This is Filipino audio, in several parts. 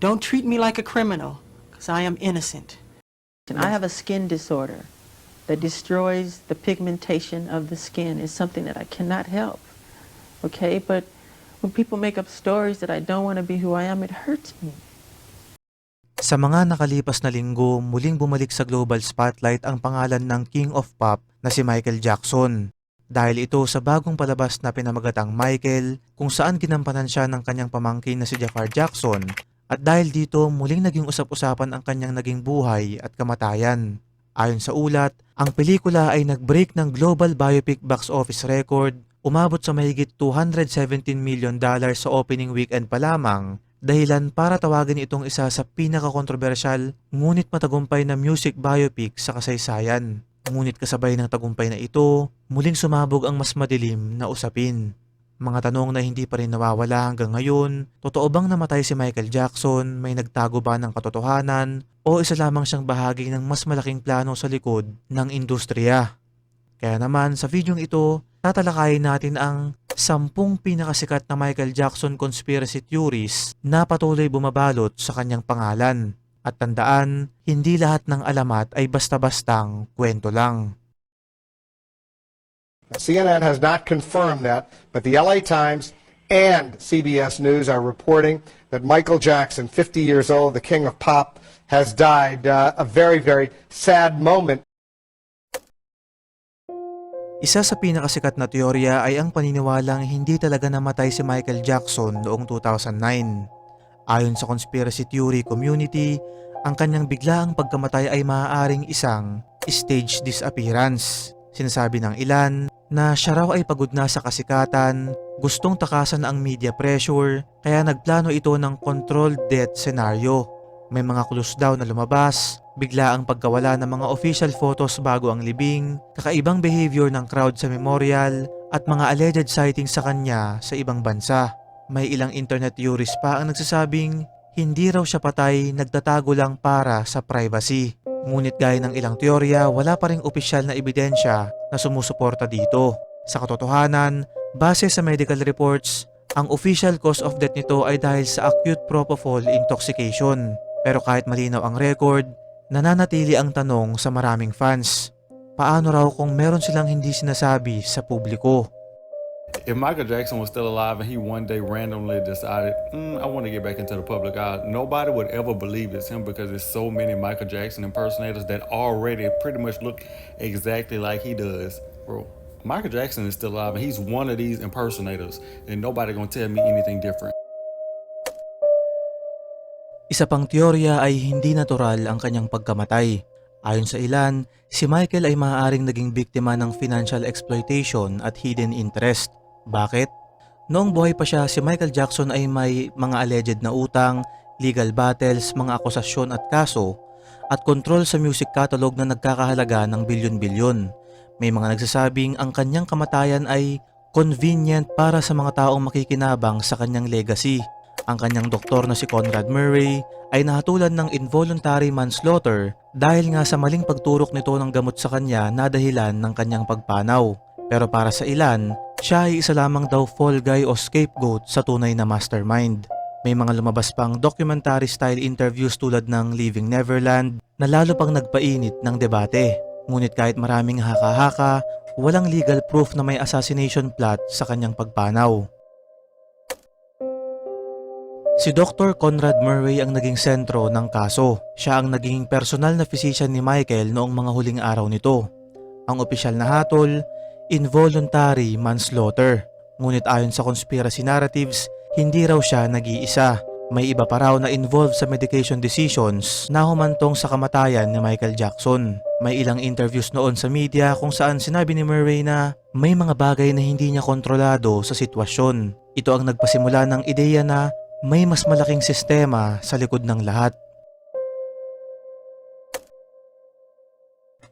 Don't treat me like a criminal, because I am innocent. I have a skin disorder that destroys the pigmentation of the skin. It's something that I cannot help, okay? But when people make up stories that I don't want to be who I am, it hurts me. Sa mga nakalipas na linggo, muling bumalik sa global spotlight ang pangalan ng King of Pop na si Michael Jackson. Dahil ito sa bagong palabas na pinamagatang Michael, kung saan ginampanan siya ng kanyang pamangkin na si Jafar Jackson. At dahil dito, muling naging usap-usapan ang kanyang naging buhay at kamatayan. Ayon sa ulat, ang pelikula ay nag-break ng global biopic box office record, umabot sa mahigit $217 million sa opening weekend pa lamang, dahilan para tawagin itong isa sa pinaka-kontrobersyal ngunit matagumpay na music biopic sa kasaysayan. Ngunit kasabay ng tagumpay na ito, muling sumabog ang mas madilim na usapin. Mga tanong na hindi pa rin nawawala hanggang ngayon, totoo bang namatay si Michael Jackson, may nagtago ba ng katotohanan, o isa lamang siyang bahagi ng mas malaking plano sa likod ng industriya? Kaya naman sa videong ito, tatalakayin natin ang 10 pinakasikat na Michael Jackson conspiracy theories na patuloy bumabalot sa kanyang pangalan. At tandaan, hindi lahat ng alamat ay basta-bastang kwento lang. CNN has not confirmed that, but the LA Times and CBS News are reporting that Michael Jackson, 50 years old, the king of pop, has died. A very, very sad moment. Isa sa pinakasikat na teorya ay ang paniniwalang hindi talaga namatay si Michael Jackson noong 2009. Ayon sa conspiracy theory community, ang kanyang biglaang pagkamatay ay maaaring isang stage disappearance. Sinasabi ng ilan na siya raw ay pagod na sa kasikatan, gustong takasan ang media pressure, kaya nagplano ito ng controlled death scenario. May mga clues daw na lumabas, bigla ang pagkawala ng mga official photos bago ang libing, kakaibang behavior ng crowd sa memorial, at mga alleged sightings sa kanya sa ibang bansa. May ilang internet theories pa ang nagsasabing hindi raw siya patay, nagtatago lang para sa privacy. Ngunit gaya ng ilang teorya, wala pa ring opisyal na ebidensya na sumusuporta dito. Sa katotohanan, base sa medical reports, ang official cause of death nito ay dahil sa acute propofol intoxication. Pero kahit malinaw ang record, nananatili ang tanong sa maraming fans. Paano raw kung meron silang hindi sinasabi sa publiko? If Michael Jackson was still alive and he one day randomly decided, I want to get back into the public eye, nobody would ever believe it's him because there's so many Michael Jackson impersonators that already pretty much look exactly like he does. Bro, Michael Jackson is still alive and he's one of these impersonators and nobody gonna tell me anything different. Isa pang teorya ay hindi natural ang kanyang pagkamatay. Ayon sa ilan, si Michael ay maaaring naging biktima ng financial exploitation at hidden interest. Bakit? Noong buhay pa siya, si Michael Jackson ay may mga alleged na utang, legal battles, mga akusasyon at kaso, at kontrol sa music catalog na nagkakahalaga ng bilyon-bilyon. May mga nagsasabing ang kanyang kamatayan ay convenient para sa mga taong makikinabang sa kanyang legacy. Ang kanyang doktor na si Conrad Murray ay nahatulan ng involuntary manslaughter dahil nga sa maling pagturok nito ng gamot sa kanya na dahilan ng kanyang pagpanaw. Pero para sa ilan, siya ay isa lamang daw fall guy o scapegoat sa tunay na mastermind. May mga lumabas pang documentary style interviews tulad ng Leaving Neverland na lalo pang nagpainit ng debate. Ngunit kahit maraming haka-haka, walang legal proof na may assassination plot sa kanyang pagpanaw. Si Dr. Conrad Murray ang naging sentro ng kaso. Siya ang naging personal na physician ni Michael noong mga huling araw nito. Ang opisyal na hatol, involuntary manslaughter. Ngunit ayon sa conspiracy narratives, hindi raw siya nag-iisa. May iba pa raw na involved sa medication decisions na humantong sa kamatayan ni Michael Jackson. May ilang interviews noon sa media kung saan sinabi ni Murray na may mga bagay na hindi niya kontrolado sa sitwasyon. Ito ang nagpasimula ng ideya na may mas malaking sistema sa likod ng lahat.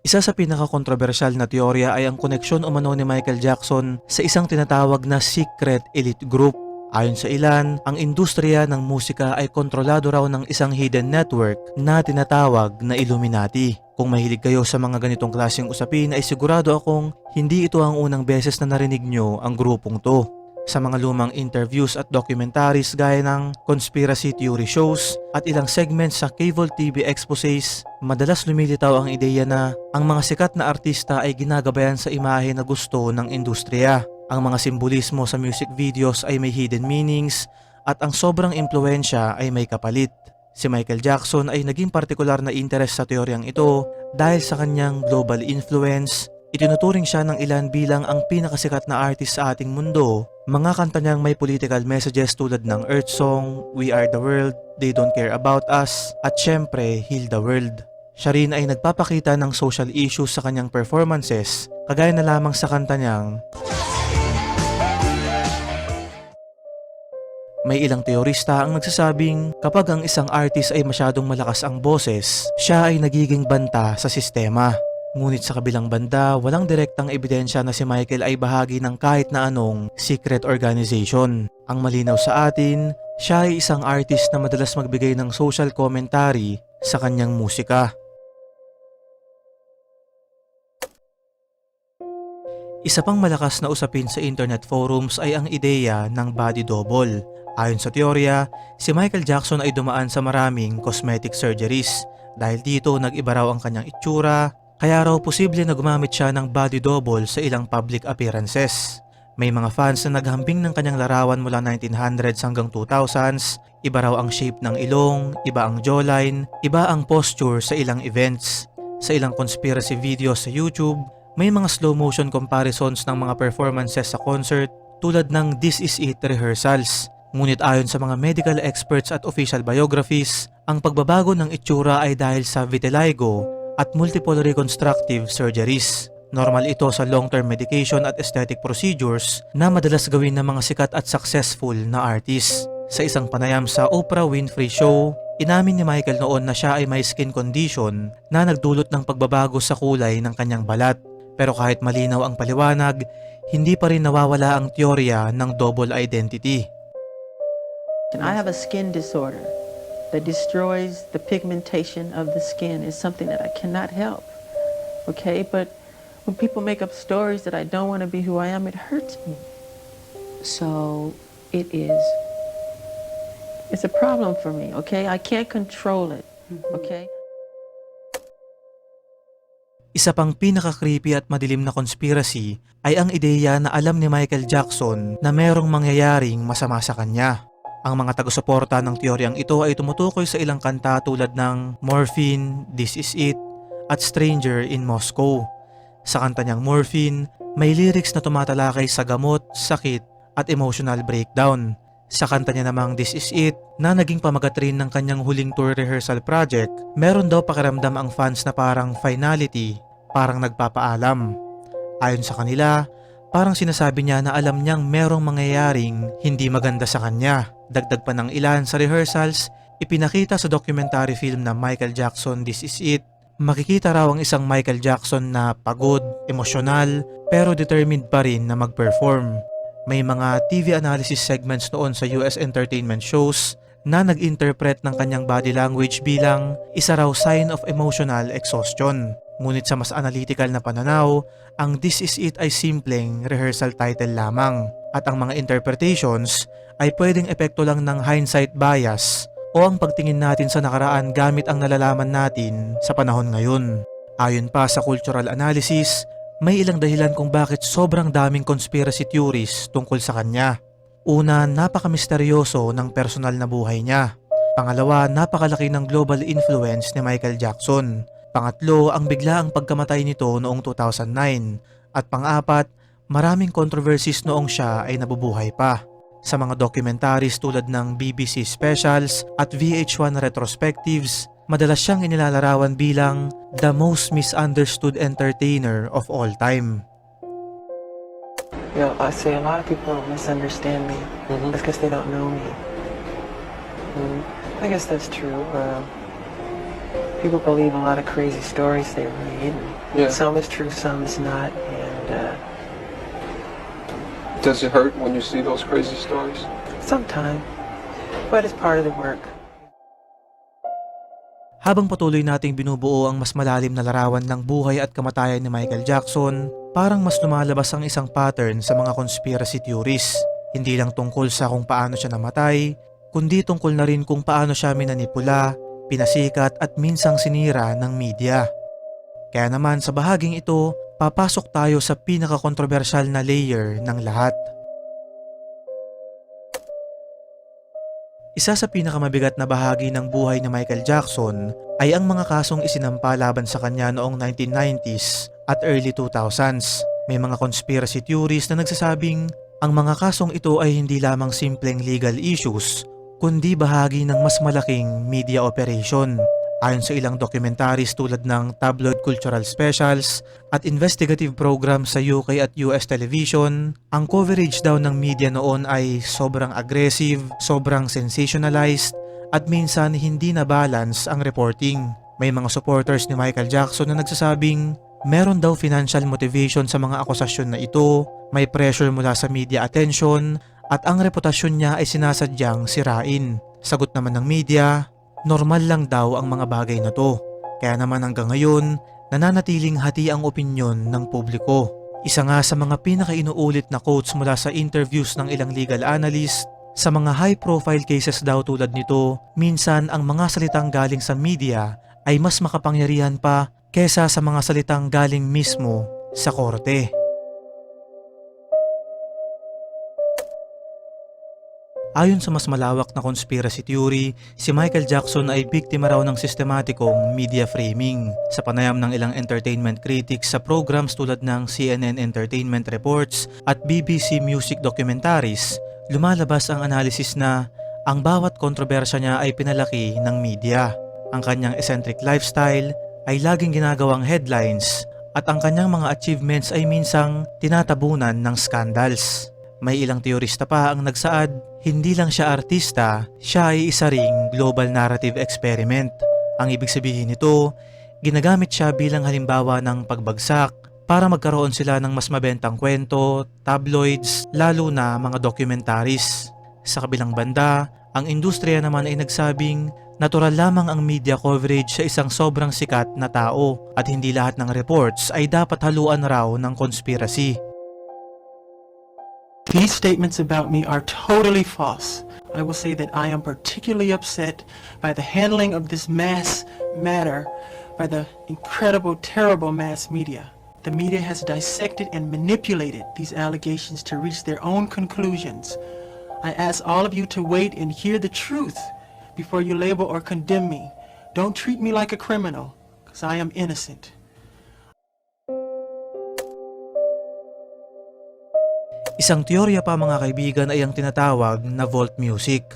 Isa sa pinaka-kontrobersyal na teorya ay ang koneksyon umano ni Michael Jackson sa isang tinatawag na secret elite group. Ayon sa ilan, ang industriya ng musika ay kontrolado raw ng isang hidden network na tinatawag na Illuminati. Kung mahilig kayo sa mga ganitong klaseng usapin ay sigurado akong hindi ito ang unang beses na narinig nyo ang grupong to. Sa mga lumang interviews at documentaries gaya ng conspiracy theory shows at ilang segments sa cable TV exposés, madalas lumilitaw ang ideya na ang mga sikat na artista ay ginagabayan sa imahe na gusto ng industriya. Ang mga simbolismo sa music videos ay may hidden meanings at ang sobrang impluensya ay may kapalit. Si Michael Jackson ay naging partikular na interest sa teoryang ito dahil sa kanyang global influence. Itinuturing siya ng ilan bilang ang pinakasikat na artist sa ating mundo. Mga kanta niyang may political messages tulad ng Earth Song, We Are the World, They Don't Care About Us, at syempre, Heal the World. Siya rin ay nagpapakita ng social issues sa kanyang performances, kagaya na lamang sa kanta niyang May ilang teorista ang nagsasabing kapag ang isang artist ay masyadong malakas ang boses, siya ay nagiging banta sa sistema. Ngunit sa kabilang banda, walang direktang ebidensya na si Michael ay bahagi ng kahit na anong secret organization. Ang malinaw sa atin, siya ay isang artist na madalas magbigay ng social commentary sa kanyang musika. Isa pang malakas na usapin sa internet forums ay ang ideya ng body double. Ayon sa teorya, si Michael Jackson ay dumaan sa maraming cosmetic surgeries. Dahil dito nag-iba raw ang kanyang itsura, kaya raw posible na gumamit siya ng body double sa ilang public appearances. May mga fans na naghambing ng kanyang larawan mula 1900s hanggang 2000s, iba raw ang shape ng ilong, iba ang jawline, iba ang posture sa ilang events. Sa ilang conspiracy videos sa YouTube, may mga slow motion comparisons ng mga performances sa concert tulad ng This Is It rehearsals. Ngunit ayon sa mga medical experts at official biographies, ang pagbabago ng itsura ay dahil sa vitiligo at multiple reconstructive surgeries. Normal ito sa long-term medication at aesthetic procedures na madalas gawin ng mga sikat at successful na artists. Sa isang panayam sa Oprah Winfrey Show, inamin ni Michael noon na siya ay may skin condition na nagdulot ng pagbabago sa kulay ng kanyang balat. Pero kahit malinaw ang paliwanag, hindi pa rin nawawala ang teorya ng double identity. I have a skin disorder that destroys the pigmentation of the skin. Is something that I cannot help. Okay, but when people make up stories that I don't want to be who I am, it hurts me. So it is. It's a problem for me, okay? I can't control it, okay? Isa pang pinaka-creepy at madilim na conspiracy ay ang ideya na alam ni Michael Jackson na merong mangyayaring masama sa kanya. Ang mga taga-suporta ng teoryang ito ay tumutukoy sa ilang kanta tulad ng Morphine, This Is It, at Stranger in Moscow. Sa kanta niyang Morphine, may lyrics na tumatalakay sa gamot, sakit, at emotional breakdown. Sa kanta niya namang This Is It, na naging pamagat rin ng kanyang huling tour rehearsal project, meron daw pakiramdam ang fans na parang finality, parang nagpapaalam. Ayon sa kanila, parang sinasabi niya na alam niyang merong mangyayaring hindi maganda sa kanya. Dagdag pa ng ilan sa rehearsals, ipinakita sa documentary film na Michael Jackson This Is It, makikita raw ang isang Michael Jackson na pagod, emosyonal, pero determined pa rin na mag-perform. May mga TV analysis segments noon sa US entertainment shows na nag-interpret ng kanyang body language bilang isa raw sign of emotional exhaustion. Ngunit sa mas analytical na pananaw, ang This Is It ay simpleng rehearsal title lamang at ang mga interpretations ay pwedeng epekto lang ng hindsight bias o ang pagtingin natin sa nakaraan gamit ang nalalaman natin sa panahon ngayon. Ayon pa sa cultural analysis, may ilang dahilan kung bakit sobrang daming conspiracy theories tungkol sa kanya. Una, napaka-misteryoso ng personal na buhay niya. Pangalawa, napakalaki ng global influence ni Michael Jackson. Pangatlo, ang biglaang pagkamatay nito noong 2009. At pang-apat, maraming controversies noong siya ay nabubuhay pa. Sa mga documentaries tulad ng BBC Specials at VH1 Retrospectives, madalas siyang inilalarawan bilang the most misunderstood entertainer of all time. I say a lot of people misunderstand me. That's because they don't know me. I guess that's true. People believe a lot of crazy stories they read. Yeah. Some is true, some is not. And Does it hurt when you see those crazy stories? sometimes, but it's part of the work. Habang patuloy nating binubuo ang mas malalim na larawan ng buhay at kamatayan ni Michael Jackson, parang mas lumalabas ang isang pattern sa mga conspiracy theories. Hindi lang tungkol sa kung paano siya namatay, kundi tungkol na rin kung paano siya minanipula, pinasikat at minsang sinira ng media. Kaya naman sa bahaging ito, papasok tayo sa pinaka-kontrobersyal na layer ng lahat. Isa sa pinakamabigat na bahagi ng buhay ni Michael Jackson ay ang mga kasong isinampa laban sa kanya noong 1990s at early 2000s. May mga conspiracy theories na nagsasabing ang mga kasong ito ay hindi lamang simpleng legal issues, kundi bahagi ng mas malaking media operation. Ayon sa ilang documentaries tulad ng tabloid cultural specials at investigative programs sa UK at US television, ang coverage daw ng media noon ay sobrang aggressive, sobrang sensationalized, at minsan hindi na balance ang reporting. May mga supporters ni Michael Jackson na nagsasabing meron daw financial motivation sa mga akusasyon na ito, may pressure mula sa media attention, at ang reputasyon niya ay sinasadyang sirain. Sagot naman ng media, normal lang daw ang mga bagay na to. Kaya naman hanggang ngayon, nananatiling hati ang opinyon ng publiko. Isa nga sa mga pinaka-inuulit na quotes mula sa interviews ng ilang legal analyst, sa mga high-profile cases daw tulad nito, minsan ang mga salitang galing sa media ay mas makapangyarihan pa kesa sa mga salitang galing mismo sa korte. Ayon sa mas malawak na conspiracy theory, si Michael Jackson ay biktima raw ng sistematikong media framing. Sa panayam ng ilang entertainment critics sa programs tulad ng CNN Entertainment Reports at BBC Music Documentaries, lumalabas ang analysis na ang bawat kontrobersya niya ay pinalaki ng media. Ang kanyang eccentric lifestyle ay laging ginagawang headlines at ang kanyang mga achievements ay minsang tinatabunan ng scandals. May ilang teorista pa ang nagsaad, hindi lang siya artista, siya ay isa ring global narrative experiment. Ang ibig sabihin nito, ginagamit siya bilang halimbawa ng pagbagsak para magkaroon sila ng mas mabentang kwento, tabloids, lalo na mga documentaries. Sa kabilang banda, ang industriya naman ay nagsabing natural lamang ang media coverage sa isang sobrang sikat na tao at hindi lahat ng reports ay dapat haluan raw ng conspiracy. These statements about me are totally false. I will say that I am particularly upset by the handling of this mass matter by the incredible, terrible mass media. The media has dissected and manipulated these allegations to reach their own conclusions. I ask all of you to wait and hear the truth before you label or condemn me. Don't treat me like a criminal, because I am innocent. Isang teorya pa mga kaibigan ay ang tinatawag na vault music.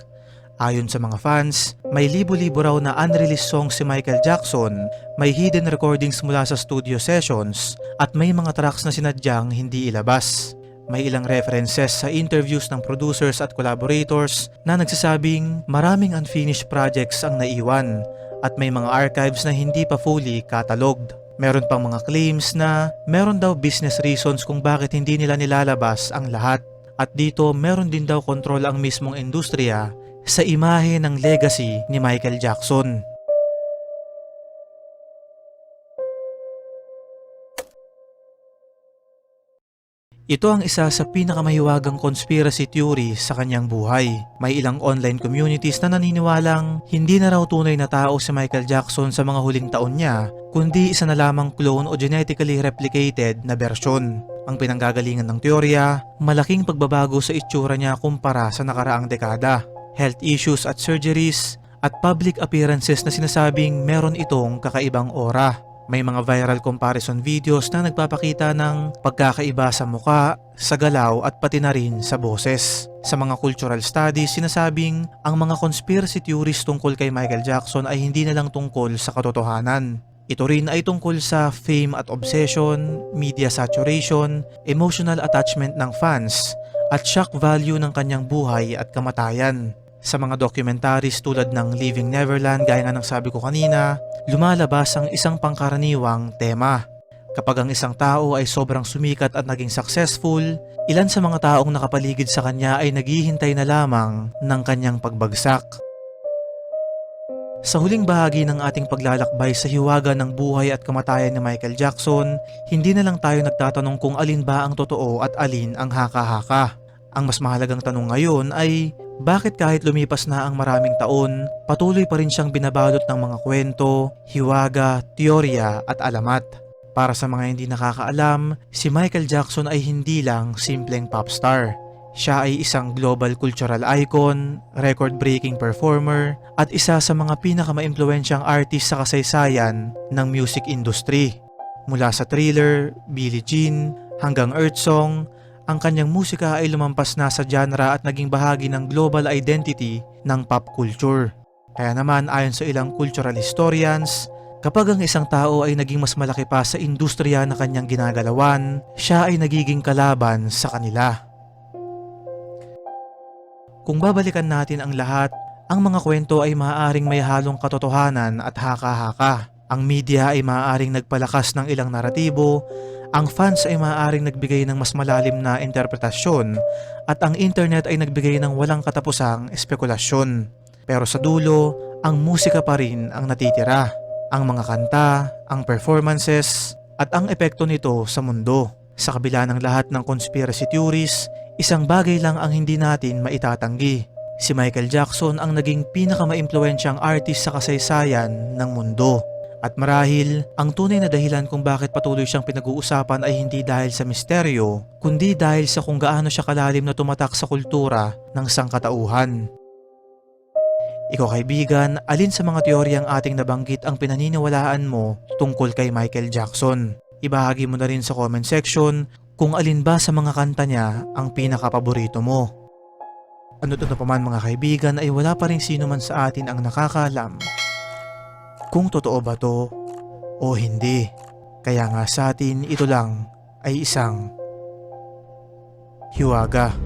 Ayon sa mga fans, may libo-libo raw na unreleased songs si Michael Jackson, may hidden recordings mula sa studio sessions, at may mga tracks na sinadyang hindi ilabas. May ilang references sa interviews ng producers at collaborators na nagsasabing maraming unfinished projects ang naiwan at may mga archives na hindi pa fully cataloged. Meron pang mga claims na meron daw business reasons kung bakit hindi nila nilalabas ang lahat. At dito meron din daw kontrol ang mismong industriya sa imahe ng legacy ni Michael Jackson. Ito ang isa sa pinakamahiwagang conspiracy theory sa kanyang buhay. May ilang online communities na naniniwalang hindi na raw tunay na tao si Michael Jackson sa mga huling taon niya, kundi isa na lamang clone o genetically replicated na bersyon. Ang pinanggagalingan ng teorya, malaking pagbabago sa itsura niya kumpara sa nakaraang dekada. Health issues at surgeries, at public appearances na sinasabing meron itong kakaibang aura. May mga viral comparison videos na nagpapakita ng pagkakaiba sa muka, sa galaw at pati na rin sa boses. Sa mga cultural studies, sinasabing ang mga conspiracy theories tungkol kay Michael Jackson ay hindi na lang tungkol sa katotohanan. Ito rin ay tungkol sa fame at obsession, media saturation, emotional attachment ng fans, at shock value ng kanyang buhay at kamatayan. Sa mga documentaries tulad ng Living Neverland, gaya nga ng sabi ko kanina, lumalabas ang isang pangkaraniwang tema. Kapag ang isang tao ay sobrang sumikat at naging successful, ilan sa mga taong nakapaligid sa kanya ay naghihintay na lamang ng kanyang pagbagsak. Sa huling bahagi ng ating paglalakbay sa hiwaga ng buhay at kamatayan ni Michael Jackson, hindi na lang tayo nagtatanong kung alin ba ang totoo at alin ang haka-haka. Ang mas mahalagang tanong ngayon ay bakit kahit lumipas na ang maraming taon, patuloy pa rin siyang binabalot ng mga kwento, hiwaga, teorya at alamat. Para sa mga hindi nakakaalam, si Michael Jackson ay hindi lang simpleng pop star. Siya ay isang global cultural icon, record-breaking performer, at isa sa mga pinakamaimpluwensyang artist sa kasaysayan ng music industry. Mula sa Thriller, Billie Jean, hanggang Earth Song, ang kanyang musika ay lumampas na sa genre at naging bahagi ng global identity ng pop culture. Kaya naman ayon sa ilang cultural historians, kapag ang isang tao ay naging mas malaki pa sa industriya na kanyang ginagalawan, siya ay nagiging kalaban sa kanila. Kung babalikan natin ang lahat, ang mga kwento ay maaaring may halong katotohanan at haka-haka. Ang media ay maaaring nagpalakas ng ilang naratibo, ang fans ay maaaring nagbigay ng mas malalim na interpretasyon, at ang internet ay nagbigay ng walang katapusang espekulasyon. Pero sa dulo, ang musika pa rin ang natitira. Ang mga kanta, ang performances, at ang epekto nito sa mundo. Sa kabila ng lahat ng conspiracy theories, isang bagay lang ang hindi natin maitatanggi. Si Michael Jackson ang naging pinakamaimpluwensyang artist sa kasaysayan ng mundo. At marahil, ang tunay na dahilan kung bakit patuloy siyang pinag-uusapan ay hindi dahil sa misteryo, kundi dahil sa kung gaano siya kalalim na tumatak sa kultura ng sangkatauhan. Ikaw kaibigan, alin sa mga teoryang ating nabanggit ang pinaniniwalaan mo tungkol kay Michael Jackson? Ibahagi mo na rin sa comment section kung alin ba sa mga kanta niya ang pinakapaborito mo. Ano't ano pa man mga kaibigan ay wala pa rin sino man sa atin ang nakakaalam kung totoo ba to o hindi. Kaya nga sa atin ito lang ay isang hiwaga.